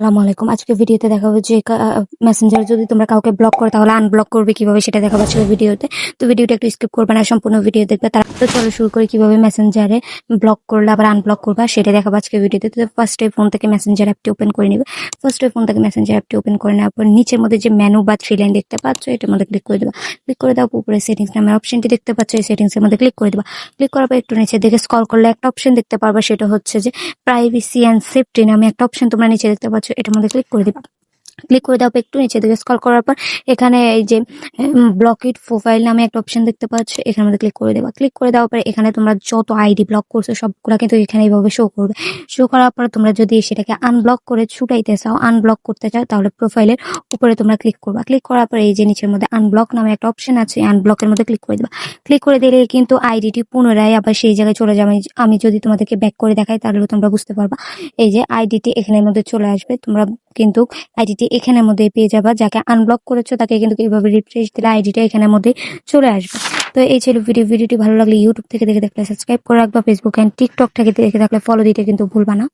আসসালামু আলাইকুম। আজকের ভিডিওতে দেখাবো যে মেসেঞ্জার যদি তোমরা কাউকে ব্লক করো তাহলে আনব্লক করবে কিভাবে সেটা দেখাবো আজকের ভিডিওতে। তো ভিডিওটা একটু স্কিপ করবে না, সম্পূর্ণ ভিডিও দেখবে। তার তো চলো শুরু করি কিভাবে মেসেঞ্জারে ব্লক করলে আবার আনব্লক করবা সেটা দেখাবো আজকের ভিডিওতে। তো ফার্স্টে ফোন থেকে মেসেঞ্জার অ্যাপটি ওপেন করে নিবে। ফার্স্টে ফোন থেকে মেসেঞ্জার অ্যাপটি ওপেন করে নেওয়ার পর নিচের মধ্যে যে মেনু বা থ্রি লাইন দেখতে পাচ্ছ এটার মধ্যে ক্লিক করে দেবা। ক্লিক করে দেওয়ার উপরে সেটিংস নামের অপশনটি দেখতে পাচ্ছ, এই সেটিংসের মধ্যে ক্লিক করে দেবা। ক্লিক করার পর একটু নিচে দেখে স্ক্রল করলে একটা অপশন দেখতে পারবা, সেটা হচ্ছে যে প্রাইভেসি অ্যান্ড সেফটি নামে একটা অপশন তোমরা নিচে দেখতে পাচ্ছ, এটার মধ্যে ক্লিক করে দিবা। ক্লিক করে দেওয়ার পর একটু নিচে দিকে স্ক্রল করার পর এখানে এই যে ব্লক ইট প্রোফাইল নামে একটা অপশন দেখতে পাচ্ছ, এখানের মধ্যে ক্লিক করে দেবা। ক্লিক করে দেওয়ার পর এখানে তোমরা যত আইডি ব্লক করছো সবগুলা কিন্তু এখানে এইভাবে শো করবে। শো করার পর তোমরা যদি সেটাকে আনব্লক করে ছুটাইতে চাও, আনব্লক করতে চাও, তাহলে প্রোফাইলের উপরে তোমরা ক্লিক করবা। ক্লিক করার পর এই যে নিচের মধ্যে আনব্লক নামে একটা অপশন আছে, আনব্লকের মধ্যে ক্লিক করে দেবা। ক্লিক করে দিলে কিন্তু আইডিটি পুনরায় আবার সেই জায়গায় চলে যাবে। আমি যদি তোমাদেরকে ব্যাক করে দেখাই তাহলে তোমরা বুঝতে পারবা। এই যে আইডিটি এখানের মধ্যে চলে আসবে, তোমরা কিন্তু আইডিটি এখানের মধ্যে পেয়ে যাবা। যাকে আনব্লক করেছো তাকে কিন্তু এইভাবে রিফ্রেশ দিলে আইডিটা এখানের মধ্যে চলে আসবে। তো এই ছিল ভিডিওটি ভালো লাগলে ইউটিউব থেকে দেখে থাকলে সাবস্ক্রাইব করে রাখবা, ফেসবুক এন্ড টিকটক থেকে দেখে থাকলে ফলো দিতে কিন্তু ভুলবা না।